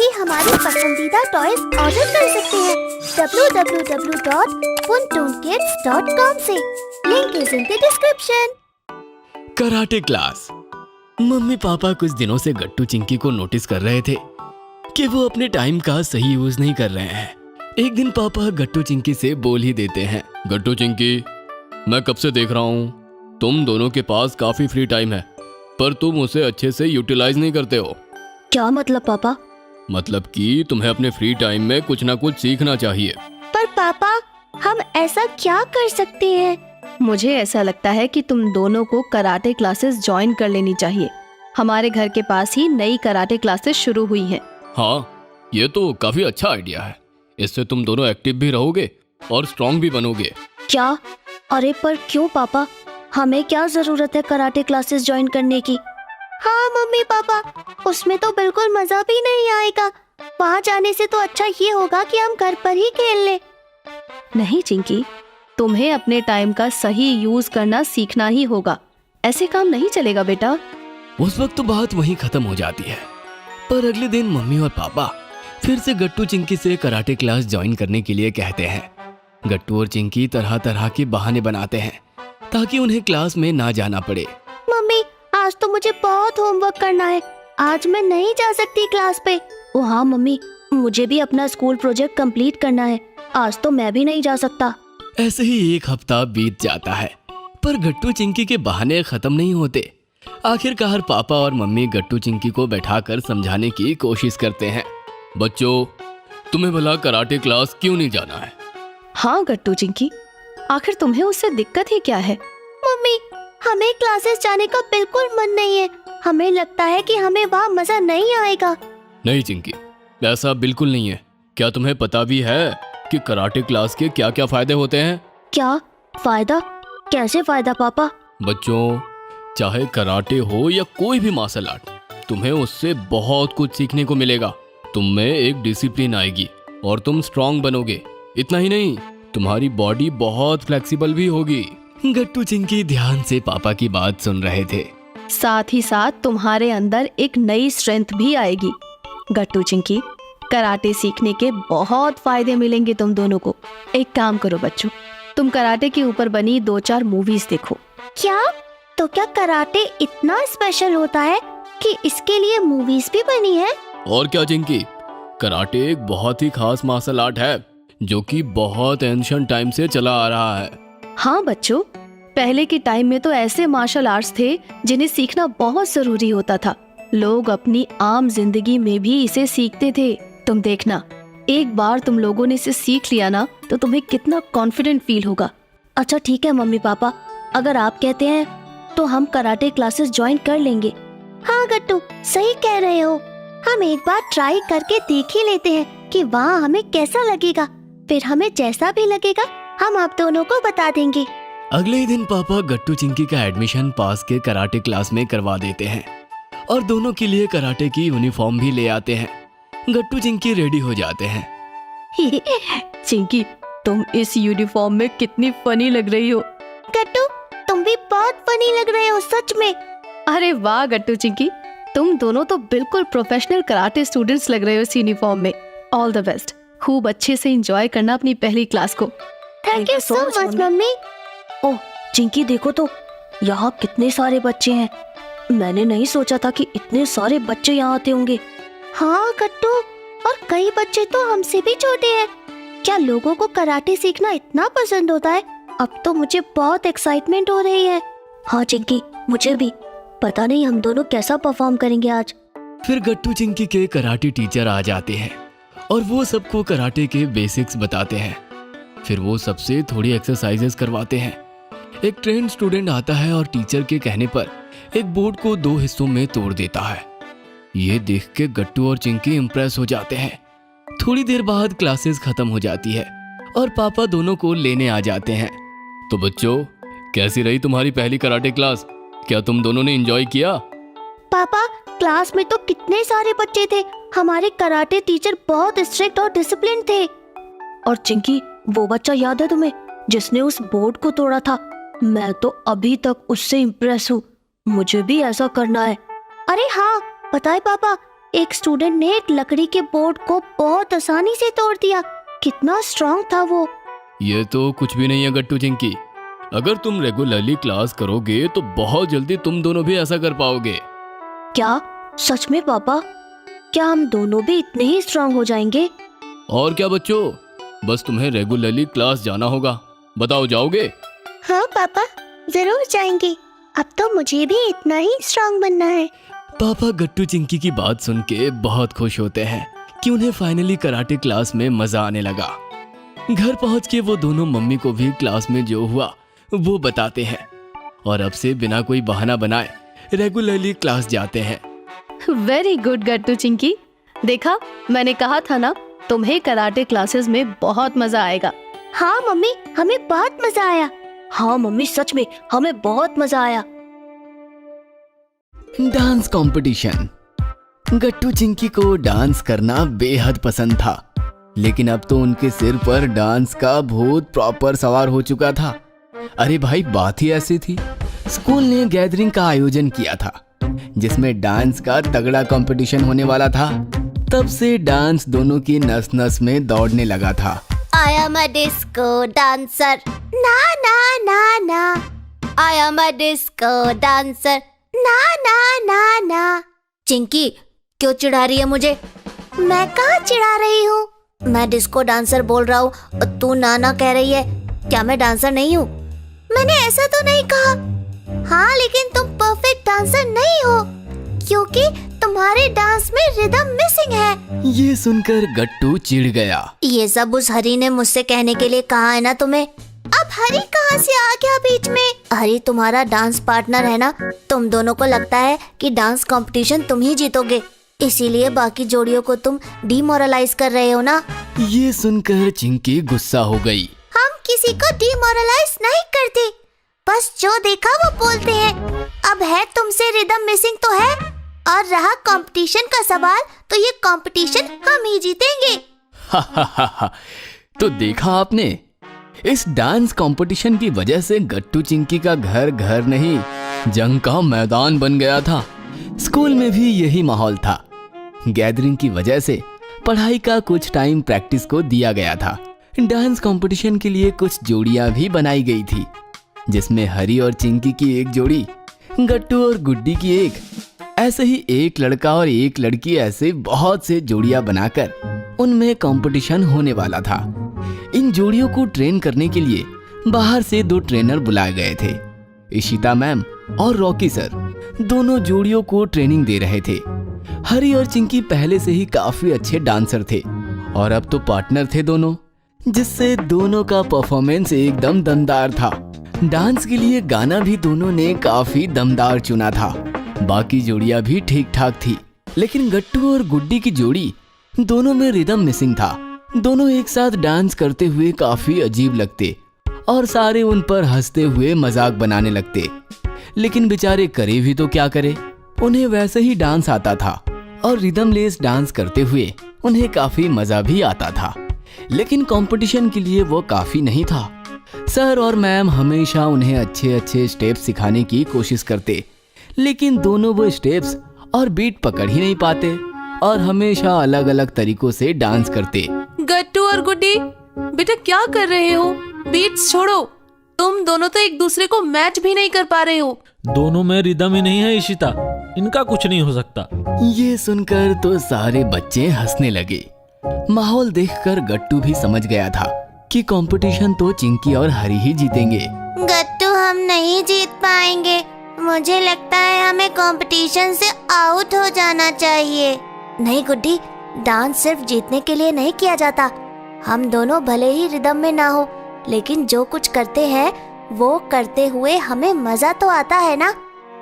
भी हमारी पसंदीदा टॉयज ऑर्डर कर सकते हैं www.funtoonkids.com से। Link is in the description. Karate class. Mummy papa कुछ दिनों से गट्टू चिंकी को नोटिस कर रहे थे कि वो अपने टाइम का सही यूज नहीं कर रहे हैं। एक दिन पापा गट्टू चिंकी से बोल ही देते हैं, गट्टू चिंकी, मैं कब से देख रहा हूँ तुम दोनों के पास काफी फ्री टाइम है, पर तुम उसे अच्छे से यूटिलाइज नहीं करते हो। क्या मतलब पापा? मतलब कि तुम्हें अपने फ्री टाइम में कुछ ना कुछ सीखना चाहिए। पर पापा, हम ऐसा क्या कर सकते हैं? मुझे ऐसा लगता है कि तुम दोनों को कराटे क्लासेस ज्वाइन कर लेनी चाहिए। हमारे घर के पास ही नई कराटे क्लासेस शुरू हुई हैं। हाँ, ये तो काफी अच्छा आइडिया है। इससे तुम दोनों एक्टिव भी रहोगे और स्ट्रांग भी बनोगे। क्या? अरे पर क्यों पापा, हमें क्या जरूरत है कराटे क्लासेस ज्वाइन करने की? हाँ मम्मी पापा, उसमें तो बिल्कुल मजा भी नहीं आएगा। वहाँ जाने से तो अच्छा ये होगा कि हम घर पर ही खेल ले। नहीं चिंकी, तुम्हें अपने टाइम का सही यूज करना सीखना ही होगा। ऐसे काम नहीं चलेगा बेटा। उस वक्त तो बात वहीं खत्म हो जाती है। पर अगले दिन मम्मी और पापा फिर से गट्टू चिंकी से कराटे क्लास ज्वाइन करने के लिए कहते हैं। गट्टू और चिंकी तरह तरह के बहाने बनाते हैं ताकि उन्हें क्लास में ना जाना पड़े। मम्मी, आज तो मुझे बहुत होमवर्क करना है, आज मैं नहीं जा सकती क्लास पे। ओ हाँ मम्मी, मुझे भी अपना स्कूल प्रोजेक्ट कंप्लीट करना है, आज तो मैं भी नहीं जा सकता। ऐसे ही एक हफ्ता बीत जाता है, पर गट्टू चिंकी के बहाने खत्म नहीं होते। आखिरकार पापा और मम्मी गट्टू चिंकी को बैठाकर समझाने की कोशिश करते हैं। बच्चों, तुम्हें भला कराटे क्लास क्यों नहीं जाना है? हाँ गट्टू चिंकी, आखिर तुम्हें उससे दिक्कत ही क्या है? मम्मी, हमें क्लासेस जाने का बिल्कुल मन नहीं है। हमें लगता है कि हमें वहाँ मजा नहीं आएगा। नहीं चिंकी, ऐसा बिल्कुल नहीं है। क्या तुम्हें पता भी है कि कराटे क्लास के क्या क्या फायदे होते हैं? क्या फायदा? कैसे फायदा पापा? बच्चों, चाहे कराटे हो या कोई भी मार्शल आर्ट, तुम्हें उससे बहुत कुछ सीखने को मिलेगा। तुम में एक डिसिप्लिन आएगी और तुम स्ट्रांग बनोगे। इतना ही नहीं, तुम्हारी बॉडी बहुत फ्लेक्सिबल भी होगी। गट्टू चिंकी ध्यान से पापा की बात सुन रहे थे। साथ ही साथ तुम्हारे अंदर एक नई स्ट्रेंथ भी आएगी। गट्टू चिंकी, कराटे सीखने के बहुत फायदे मिलेंगे तुम दोनों को। एक काम करो बच्चों, तुम कराटे के ऊपर बनी 2-4 मूवीज देखो। क्या? तो क्या कराटे इतना स्पेशल होता है कि इसके लिए मूवीज भी बनी है? और क्या चिंकी, कराटे एक बहुत ही खास मार्शल आर्ट है जो कि बहुत एंशिएंट टाइम से चला आ रहा है। हाँ बच्चों, पहले के टाइम में तो ऐसे मार्शल आर्ट्स थे जिन्हें सीखना बहुत जरूरी होता था। लोग अपनी आम जिंदगी में भी इसे सीखते थे। तुम देखना, एक बार तुम लोगों ने इसे सीख लिया ना तो तुम्हें कितना कॉन्फिडेंट फील होगा। अच्छा ठीक है मम्मी पापा, अगर आप कहते हैं तो हम कराटे क्लासेस ज्वाइन कर लेंगे। हाँ गट्टू, सही कह रहे हो। हम एक बार ट्राई करके देख ही लेते हैं कि वहाँ हमें कैसा लगेगा। फिर हमें जैसा भी लगेगा हम आप दोनों को बता देंगे। अगले ही दिन पापा गट्टू चिंकी का एडमिशन पास के कराटे क्लास में करवा देते हैं और दोनों के लिए कराटे की यूनिफॉर्म भी ले आते हैं। गट्टू चिंकी रेडी हो जाते हैं। चिंकी, तुम इस यूनिफॉर्म में कितनी फनी लग रही हो। गट्टू, तुम भी बहुत फनी लग रहे हो सच में। अरे वाह गट्टू चिंकी, तुम दोनों तो बिल्कुल प्रोफेशनल कराटे स्टूडेंट्स लग रहे हो इस यूनिफॉर्म में। ऑल द बेस्ट, खूब अच्छे से एंजॉय करना अपनी पहली क्लास को। Thank you so much mummy. Oh Chinki, देखो तो यहाँ कितने सारे बच्चे हैं। मैंने नहीं सोचा था कि इतने सारे बच्चे यहाँ आते होंगे। हाँ गट्टू, और कई बच्चे तो हमसे भी छोटे हैं। क्या लोगों को कराटे सीखना इतना पसंद होता है? अब तो मुझे बहुत एक्साइटमेंट हो रही है। हाँ चिंकी, मुझे भी। पता नहीं हम दोनों कैसा परफॉर्म करेंगे आज। फिर गट्टू चिंकी के कराटे टीचर आ जाते हैं और वो सबको कराटे के बेसिक्स बताते हैं। फिर वो सबसे थोड़ी एक्सरसाइजेस करवाते हैं। एक ट्रेंड स्टूडेंट आता है और टीचर के कहने पर एक बोर्ड को 2 हिस्सों में तोड़ देता है। ये देख के गट्टू और चिंकी इम्प्रेस हो जाते हैं। थोड़ी देर बाद क्लासेस खत्म हो जाती है और पापा दोनों को लेने आ जाते हैं। तो बच्चों, कैसी रही तुम्हारी पहली कराटे क्लास? क्या तुम दोनों ने एंजॉय किया? पापा, क्लास में तो कितने सारे बच्चे थे। हमारे कराटे टीचर बहुत स्ट्रिक्ट और डिसिप्लिन थे। और चिंकी, वो बच्चा याद है तुम्हें जिसने उस बोर्ड को तोड़ा था? मैं तो अभी तक उससे इम्प्रेस हूँ। मुझे भी ऐसा करना है। अरे हाँ, पता है पापा, एक स्टूडेंट ने एक लकड़ी के बोर्ड को बहुत आसानी से तोड़ दिया। कितना स्ट्रांग था वो। ये तो कुछ भी नहीं है गट्टू चिंकी। अगर तुम रेगुलरली क्लास करोगे तो बहुत जल्दी तुम दोनों भी ऐसा कर पाओगे। क्या सच में पापा? क्या हम दोनों भी इतने ही स्ट्रांग हो जाएंगे? और क्या बच्चों, बस तुम्हें रेगुलरली क्लास जाना होगा। बताओ, जाओगे? हाँ पापा, जरूर जाएंगे। अब तो मुझे भी इतना ही स्ट्रांग बनना है। पापा गट्टू चिंकी की बात सुन के बहुत खुश होते हैं कि उन्हें फाइनली कराटे क्लास में मजा आने लगा। घर पहुंच के वो दोनों मम्मी को भी क्लास में जो हुआ वो बताते हैं और अब से बिना कोई बहाना बनाए रेगुलरली क्लास जाते हैं। वेरी गुड गट्टू चिंकी। देखा, मैंने कहा था ना, तुम्हें कराटे क्लासेस में बहुत मजा आएगा। हाँ मम्मी, हमें बहुत मजा आया। हाँ मम्मी, सच में हमें बहुत मजा आया। Dance competition. गट्टू चिंकी को डांस करना बेहद पसंद था, लेकिन अब तो उनके सिर पर डांस का भूत प्रॉपर सवार हो चुका था। अरे भाई, बात ही ऐसी थी। स्कूल ने गैदरिंग का आयोजन किया था जिसमें डांस का तगड़ा कंपटीशन होने वाला था। तब से डांस दोनों की नस नस में दौड़ने लगा था। I am a disco dancer. ना ना ना ना। I am a disco dancer. ना ना ना ना। चिंकी, क्यों चिढ़ा रही है मुझे? मैं कहाँ चिढ़ा रही हूँ? मैं डिस्को डांसर बोल रहा हूँ और तू ना ना कह रही है। क्या मैं डांसर नहीं हूँ? मैंने ऐसा तो नहीं कहा। हाँ, लेकिन तुम परफेक्ट डांसर नहीं हो क्योंकि तुम्हारे डांस में रिदम मिसिंग है। ये सुनकर गट्टू चिढ़ गया। ये सब उस हरी ने मुझसे कहने के लिए कहा है ना तुम्हें। अब हरी कहाँ से आ गया बीच में? हरी तुम्हारा डांस पार्टनर है ना। तुम दोनों को लगता है कि डांस कंपटीशन तुम ही जीतोगे, इसीलिए बाकी जोड़ियों को तुम डिमोरलाइज कर रहे हो ना। ये सुनकर चिंकी गुस्सा हो गई। हम किसी को डिमोरलाइज नहीं करते, बस जो देखा वो बोलते हैं। अब है तुमसे रिदम मिसिंग तो है, और रहा कंपटीशन का सवाल, तो ये कंपटीशन हम ही जीतेंगे। हा हा हा हा। तो देखा आपने, इस डांस कंपटीशन की वजह से गट्टू चिंकी का घर घर नहीं, जंग का मैदान बन गया था। स्कूल में भी यही माहौल था। गैदरिंग की वजह से पढ़ाई का कुछ टाइम प्रैक्टिस को दिया गया था। डांस कंपटीशन के लिए कुछ जोड़ियां भी बनाई गई थी, जिसमें हरी और चिंकी की एक जोड़ी, गट्टू और गुड्डी की एक, ऐसे ही एक लड़का और एक लड़की, ऐसे बहुत से जोड़ियां बनाकर उनमें कंपटीशन होने वाला था। इन जोड़ियों को ट्रेन करने के लिए बाहर से 2 ट्रेनर बुलाए गए थे। इशिता मैम और रॉकी सर दोनों जोड़ियों को ट्रेनिंग दे रहे थे। हरी और चिंकी पहले से ही काफी अच्छे डांसर थे और अब तो पार्टनर थे दोनों, जिससे दोनों का परफॉर्मेंस एकदम दमदार था। डांस के लिए गाना भी दोनों ने काफी दमदार चुना था। बाकी जोड़ियां भी ठीक ठाक थी, लेकिन गट्टू और गुड्डी की जोड़ी, दोनों में रिदम मिसिंग था। दोनों एक साथ डांस करते हुए काफी अजीब लगते और सारे उन पर हंसते हुए मजाक बनाने लगते, लेकिन बेचारे करे भी तो क्या करे। उन्हें वैसे ही डांस आता था और रिदम लेस डांस करते हुए उन्हें काफी मजा भी आता था, लेकिन कंपटीशन के लिए वो काफी नहीं था। सर और मैम हमेशा उन्हें अच्छे अच्छे स्टेप्स सिखाने की कोशिश करते, लेकिन दोनों वो स्टेप्स और बीट पकड़ ही नहीं पाते और हमेशा अलग अलग तरीकों से डांस करते। गट्टू और गुड्डी, बेटा क्या कर रहे हो? बीट्स छोड़ो, तुम दोनों तो एक दूसरे को मैच भी नहीं कर पा रहे हो। दोनों में रिदम ही नहीं है इशिता, इनका कुछ नहीं हो सकता। ये सुनकर तो सारे बच्चे हंसने लगे। माहौल देखकर गट्टू भी समझ गया था कि कंपटीशन तो चिंकी और हरी ही जीतेंगे। गट्टू, हम नहीं जीत पाएंगे। मुझे लगता है हमें कंपटीशन से आउट हो जाना चाहिए। नहीं गुड्डी, डांस सिर्फ जीतने के लिए नहीं किया जाता। हम दोनों भले ही रिदम में ना हो, लेकिन जो कुछ करते हैं वो करते हुए हमें मजा तो आता है ना।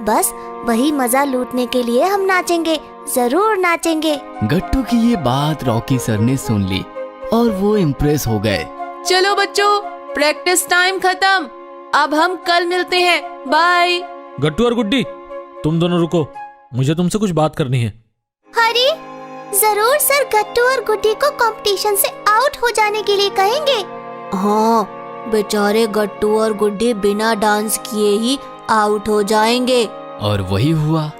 बस वही मजा लूटने के लिए हम नाचेंगे, जरूर नाचेंगे। गट्टू की ये बात रॉकी सर ने सुन ली और वो इम्प्रेस हो गए। चलो बच्चों, प्रैक्टिस टाइम खत्म, अब हम कल मिलते हैं, बाय। गट्टू और गुड्डी, तुम दोनों रुको, मुझे तुमसे कुछ बात करनी है। हरी, जरूर सर गट्टू और गुड्डी को कंपटीशन से आउट हो जाने के लिए कहेंगे। हाँ, बेचारे गट्टू और गुड्डी बिना डांस किए ही आउट हो जाएंगे। और वही हुआ।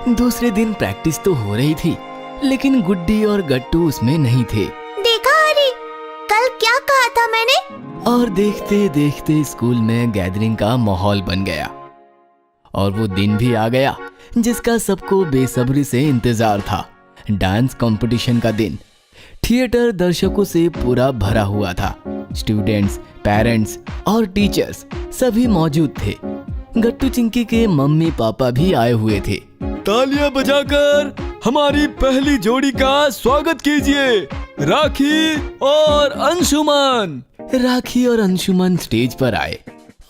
दूसरे दिन प्रैक्टिस तो हो रही थी, लेकिन गुड्डी और गट्टू उसमें नहीं थे। देखा हरी, कल क्या कहा था मैंने? और देखते देखते स्कूल में गैदरिंग का माहौल बन गया और वो दिन भी आ गया जिसका सबको बेसब्री से इंतजार था। डांस कंपटीशन का दिन। थिएटर दर्शकों से पूरा भरा हुआ था। स्टूडेंट्स, पेरेंट्स और टीचर्स सभी मौजूद थे। गट्टू चिंकी के मम्मी पापा भी आए हुए थे। तालियां बजाकर हमारी पहली जोड़ी का स्वागत कीजिए, राखी और अंशुमन। राखी और अंशुमन स्टेज पर आए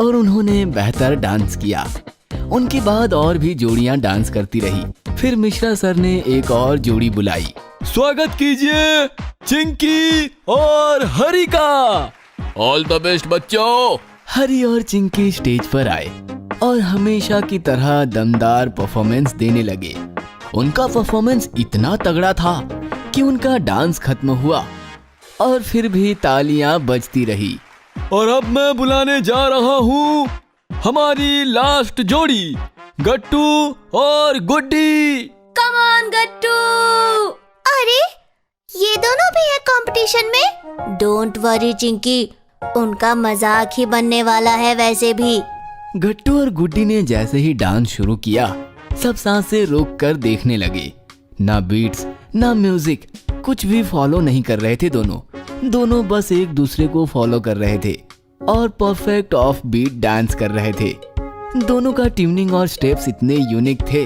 और उन्होंने बेहतर डांस किया। उनके बाद और भी जोड़ियां डांस करती रही। फिर मिश्रा सर ने एक और जोड़ी बुलाई। स्वागत कीजिए चिंकी और हरी का। ऑल द बेस्ट बच्चों। हरी और चिंकी स्टेज पर आए और हमेशा की तरह दमदार परफॉर्मेंस देने लगे। उनका परफॉर्मेंस इतना तगड़ा था कि उनका डांस खत्म हुआ और फिर भी तालियां बजती रही। और अब मैं बुलाने जा रहा हूँ हमारी लास्ट जोड़ी, गट्टू और गुड्डी। कम ऑन गट्टू। अरे ये दोनों भी है कंपटीशन में? डोंट वरी चिंकी, उनका मजाक ही बनने वाला है वैसे भी। गट्टू और गुड्डी ने जैसे ही डांस शुरू किया सब सांसें रोक कर देखने लगे। ना बीट्स ना म्यूजिक, कुछ भी फॉलो नहीं कर रहे थे। दोनों बस एक दूसरे को फॉलो कर रहे थे और परफेक्ट ऑफ बीट डांस कर रहे थे। दोनों का ट्यूनिंग और स्टेप्स इतने यूनिक थे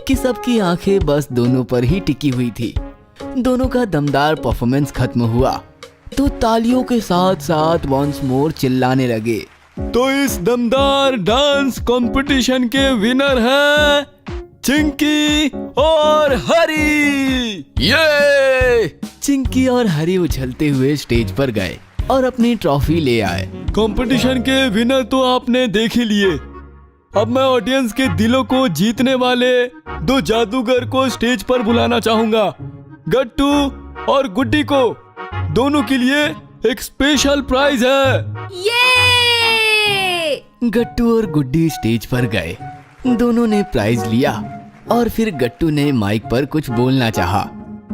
कि सबकी आंखें बस दोनों पर ही टिकी हुई थी। दोनों का दमदार परफॉर्मेंस खत्म हुआ तो तालियों के साथ साथ वंस मोर चिल्लाने लगे। तो इस दमदार डांस कंपटीशन के विनर हैं चिंकी और हरी। ये चिंकी और हरी उछलते हुए स्टेज पर गए और अपनी ट्रॉफी ले आए। कंपटीशन के विनर तो आपने देख ही लिए। अब मैं ऑडियंस के दिलों को जीतने वाले दो जादूगर को स्टेज पर बुलाना चाहूंगा। गट्टू और गुड्डी को, दोनों के लिए एक स्पेशल प्राइज है। ये गट्टू और गुड्डी स्टेज पर गए। दोनों ने प्राइज लिया और फिर गट्टू ने माइक पर कुछ बोलना चाहा।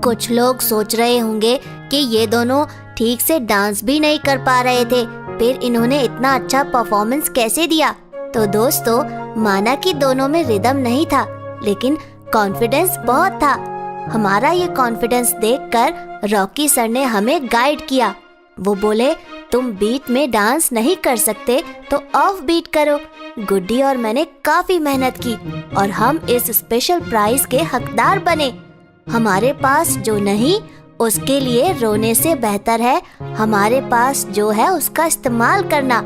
कुछ लोग सोच रहे होंगे कि ये दोनों ठीक से डांस भी नहीं कर पा रहे थे, फिर इन्होंने इतना अच्छा परफॉर्मेंस कैसे दिया? तो दोस्तों, माना कि दोनों में रिदम नहीं था, लेकिन कॉन्फिडेंस बहुत था। हमारा ये कॉन्फिडेंस देखकर रॉकी सर ने हमें गाइड किया। वो बोले, तुम बीट में डांस नहीं कर सकते तो ऑफ बीट करो। गुड्डी और मैंने काफी मेहनत की और हम इस स्पेशल प्राइज के हकदार बने। हमारे पास जो नहीं, उसके लिए रोने से बेहतर है हमारे पास जो है उसका इस्तेमाल करना।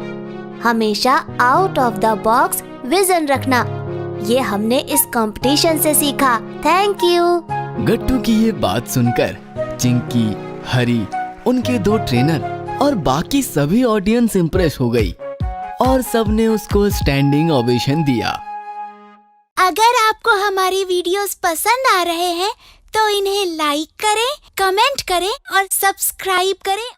हमेशा out of the box vision रखना, ये हमने इस कंपटीशन से सीखा। Thank you. गट्टू की ये बात सुनकर चिंकी, हरी, उनके दो ट्रेनर और बाकी सभी ऑडियंस इम्प्रेस हो गई और सबने उसको स्टैंडिंग ओवेशन दिया। अगर आपको हमारी वीडियोस पसंद आ रहे हैं तो इन्हें लाइक करें, कमेंट करें और सब्सक्राइब करें